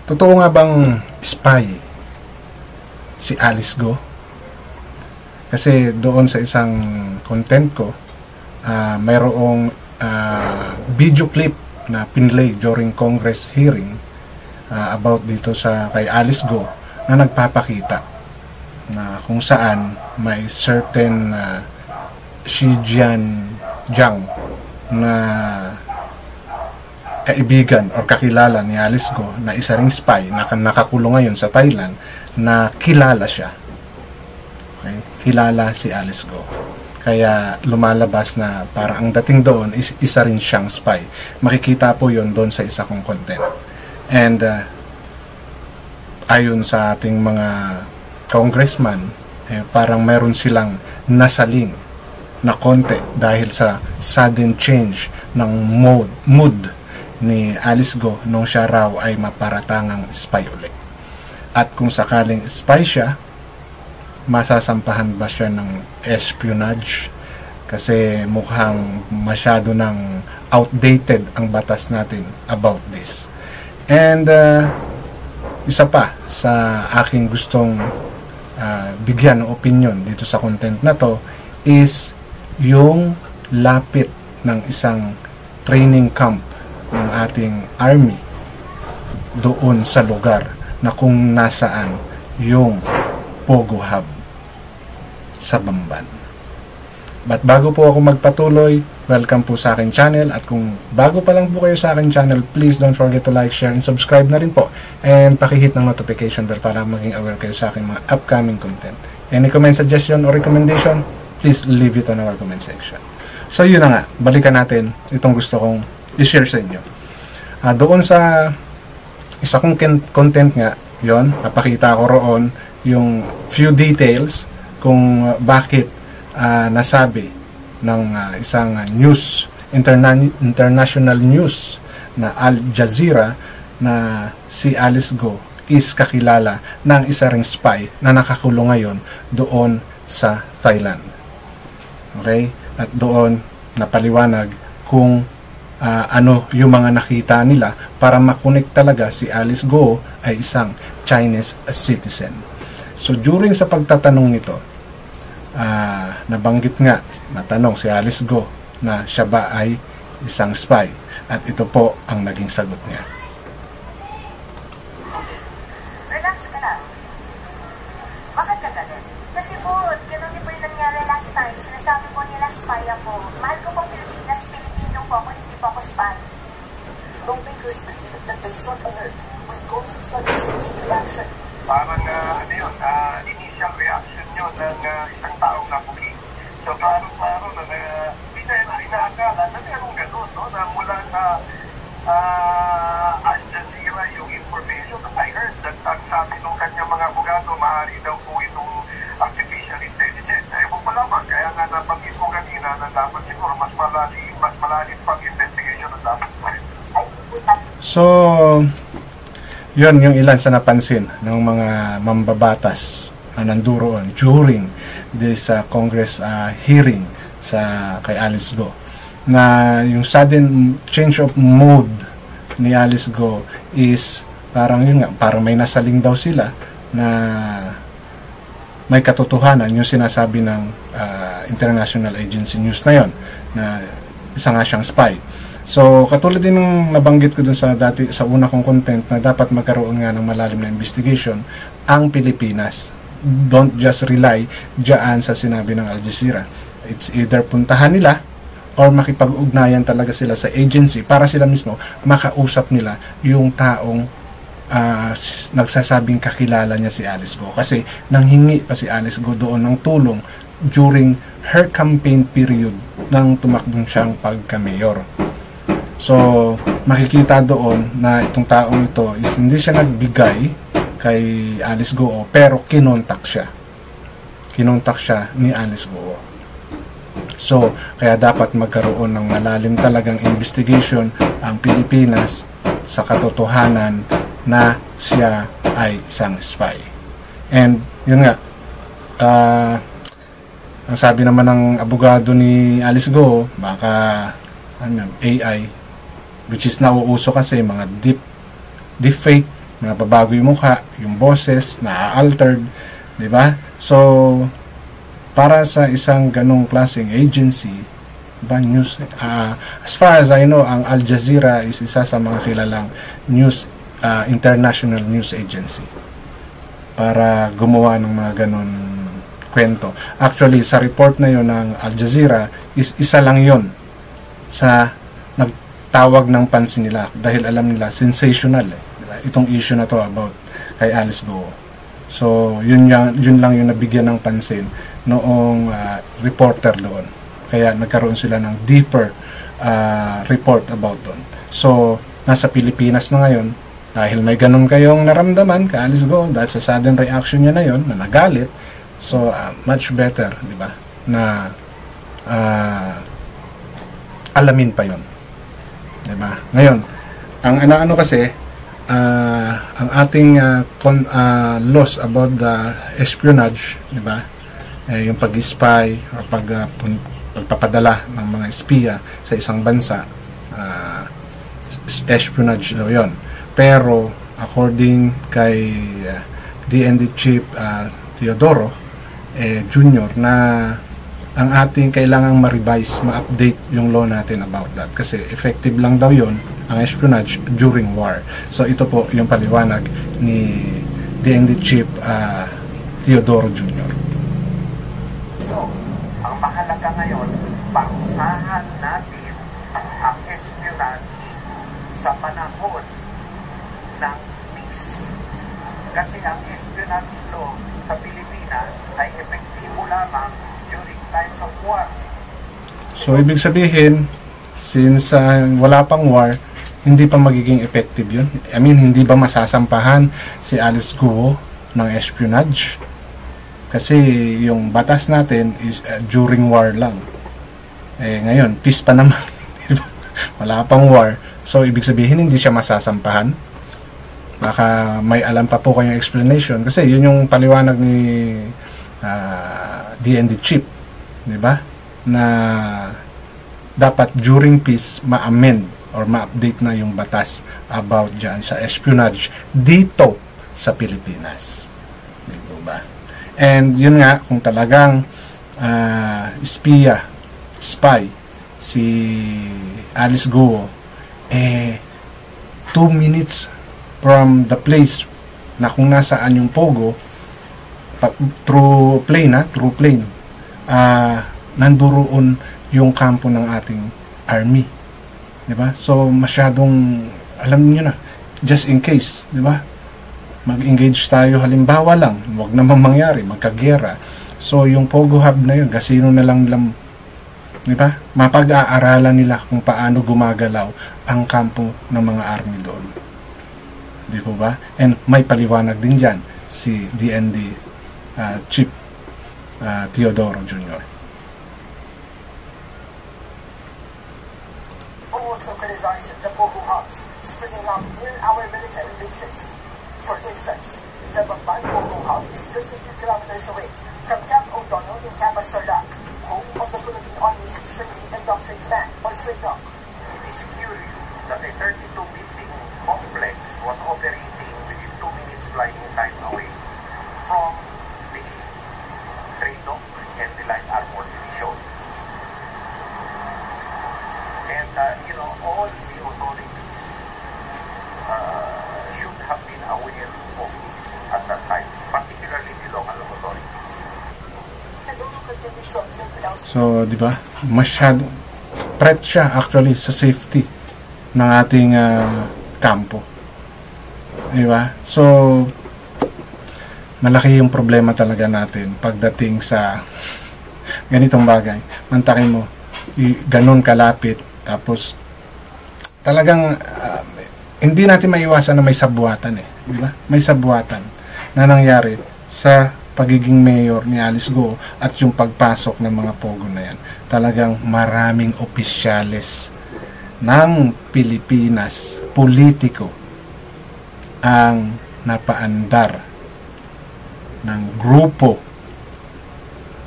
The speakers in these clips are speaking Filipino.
Totoo nga bang spy si Alice Go? Kasi doon sa isang content ko, mayroong video clip na pinlay during Congress hearing about dito sa kay Alice Go na nagpapakita na kung saan may certain Xi Jinping na kaibigan or kakilala ni Alice Go na isa ring spy na nakakulong ngayon sa Thailand na kilala siya. Okay? Kilala si Alice Go. Kaya lumalabas na parang ang dating doon is isa rin siyang spy. Makikita po yon doon sa isa kong content. And ayon sa ating mga congressman, parang meron silang nasaling na konti dahil sa sudden change ng mood ni Alice Go nung siya raw ay maparatangang spy ulit. At kung sakaling spy siya, masasampahan ba siya ng espionage? Kasi mukhang masyado ng outdated ang batas natin about this. And isa pa sa aking gustong bigyan ng opinion dito sa content na to is yung lapit ng isang training camp ng ating army doon sa lugar na kung nasaan yung Pogo Hub sa Bamban. But bago po ako magpatuloy, welcome po sa aking channel, at kung bago pa lang po kayo sa aking channel, please don't forget to like, share, and subscribe na rin po, and pakihit ng notification bell para maging aware kayo sa aking mga upcoming content. Any comment, suggestion, or recommendation, please leave it on our comment section. So yun na nga, balikan natin itong gusto kong i-share sa inyo. Doon sa isa kong content nga, yon, napakita ko roon yung few details kung bakit nasabi ng isang news, international news na Al Jazeera na si Alice Go is kakilala ng isa ring spy na nakakulong ngayon doon sa Thailand. Okay? At doon napaliwanag kung ano yung mga nakita nila para makonek talaga si Alice Go ay isang Chinese citizen. So during sa pagtatanong nito, nabanggit nga, natanong si Alice Go na siya ba ay isang spy, at ito po ang naging sagot niya. Relax ka lang. Bakit ka galit? Kasi po, ganun din po yung nangyari last time. Sinasabi po nila spy ako. Mahal ko po Pilipinas, Pilipino po ako, hindi po ako spy. Lawmakers believe that they sought alert when calls of sudden reaction. Parang ano yun, initial reaction yun ng isang taong napuki. So klaro-klaro na hindi na inaakala na merong gano'n, no? Na mula sa Al Jazeera yung information. I heard that ang sabi ng kanyang mga abogado, maaari daw po itong artificial intelligence. Ewan ko lamang, kaya nga nabanggit ko kanina na dapat siguro mas malalim pang investigation na dapat. So yun yung ilan sa napansin ng mga mambabatas na nanduroon during this Congress hearing sa kay Alice Go, na yung sudden change of mood ni Alice Go is parang yun nga, parang may nasaling daw sila na may katotohanan yung sinasabi ng international agency news na yon, na isa nga siyang spy. So, katulad din ng nabanggit ko dun sa una kong content na dapat magkaroon nga ng malalim na investigation ang Pilipinas. Don't just rely dyan sa sinabi ng Al Jazeera. It's either puntahan nila or makipag-ugnayan talaga sila sa agency para sila mismo makausap nila yung taong nagsasabing kakilala niya si Alice Go. Kasi nanghingi pa si Alice Go doon ng tulong during her campaign period nang tumakbong siyang pagka-mayor. So, makikita doon na itong taong ito is hindi siya nagbigay kay Alice Go, pero kinontak siya. Kinontak siya ni Alice Go. So, kaya dapat magkaroon ng malalim talagang investigation ang Pilipinas sa katotohanan na siya ay isang spy. And, yun nga, ang sabi naman ng abogado ni Alice Go, baka AI, which is nauuso kasi mga deepfake nababago yung mukha, yung boses, na-altered, di ba? So, para sa isang ganong klaseng agency, ba, news, as far as I know, ang Al Jazeera is isa sa mga kilalang news, international news agency para gumawa ng mga ganon kwento. Actually, sa report na yon ng Al Jazeera, is isa lang yon sa nagtawag ng pansin nila dahil alam nila, sensational diba? Itong issue na to about kay Alice Go. So, yun lang yung nabigyan ng pansin noong reporter doon. Kaya nagkaroon sila ng deeper report about doon. So, nasa Pilipinas na ngayon, dahil may ganun kayong naramdaman kay Alice Go, dahil sa sudden reaction niya na yon, na nagalit, so much better, di ba, na alamin pa yon, di ba? Ngayon, ang ano kasi, ang ating laws about the espionage, di ba, yung pag-spy o pagpapadala ng mga espiya sa isang bansa, espionage daw yon. Pero according kay DND Chief Teodoro Jr. na ang ating kailangang ma-revise, ma-update yung law natin about that kasi effective lang daw yon ang espionage during war. So ito po yung paliwanag ni DND Chief Teodoro Jr. So, ang mahalaga ngayon, parusahan natin ang espionage sa panahon ng peace. Kasi ang espionage law sa Pilipinas ay epektibo lamang during times of war. So, ibig sabihin, since wala pang war, hindi pa magiging effective yun. I mean, hindi ba masasampahan si Alice Guo ng espionage? Kasi yung batas natin is during war lang. Ngayon, peace pa naman. Wala pang war. So, ibig sabihin, hindi siya masasampahan. Baka may alam pa po kayong explanation. Kasi yun yung paliwanag ni DND Chief. Diba? Na dapat during peace, ma-amend or ma-update na yung batas about dyan sa espionage dito sa Pilipinas. Diba? And yun nga, kung talagang spy si Alice Guo, 2 minutes from the place na kung nasaan yung Pogo, through plane, nanduroon yung kampo ng ating army. Diba? So, masyadong, alam niyo na, just in case, diba? Mag-engage tayo, halimbawa lang, wag naman mangyari, magkagera. So, yung Pogo Hub na yun, kasino na lang, diba? Mapag-aaralan nila kung paano gumagalaw ang kampo ng mga army doon. Di po ba? And may paliwanag din dyan si DND Chief Teodoro Jr. Also criticize the Pogo hubs springing up near our military bases. For instance, the Bamban Pogo hub is just a few kilometers away from Camp O'Donnell in Capas Tarlac, home of the Philippine Army's Training and Doctrine Command, or TRADOC. It is curious that a 32-building complex was operating within 2 minutes flying time away from the TRADOC and the Light Armor Division. And, all the authorities should have been aware of this at that time, particularly the local authorities. So, di ba? Masyado threat siya actually sa safety ng ating kampo. Di ba? So, malaki yung problema talaga natin pagdating sa ganitong bagay. Mantakin mo, ganun kalapit, tapos talagang hindi natin maiwasan na may sabwatan di ba? May sabwatan na nangyari sa pagiging mayor ni Alice Guo at yung pagpasok ng mga Pogo na yan. Talagang maraming opisyales ng Pilipinas, politiko, ang napaandar ng grupo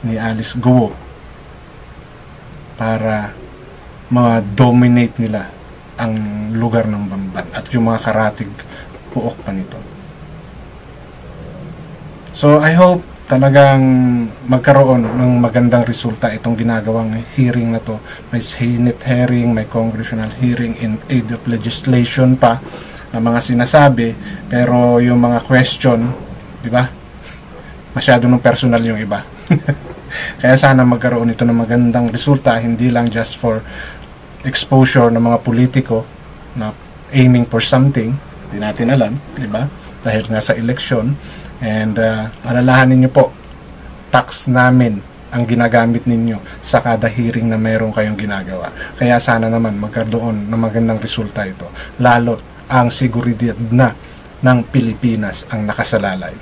ni Alice Guo para ma-dominate nila ang lugar ng Bamban at yung mga karatig puok pa nito. So I hope talagang magkaroon ng magandang resulta itong ginagawang hearing na to. May Senate hearing, may congressional hearing in aid of legislation pa na mga sinasabi, pero yung mga question, di ba? Masyado ng personal yung iba. Kaya sana magkaroon ito ng magandang resulta, hindi lang just for exposure ng mga politiko na aiming for something, hindi natin alam, di ba? Dahil nga sa election. And alalahanin nyo po, tax namin ang ginagamit ninyo sa kada hearing na meron kayong ginagawa. Kaya sana naman magkaroon ng magandang resulta ito. Lalo't ang seguridad na ng Pilipinas ang nakasalalay.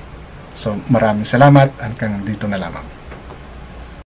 So maraming salamat, hanggang dito na lamang.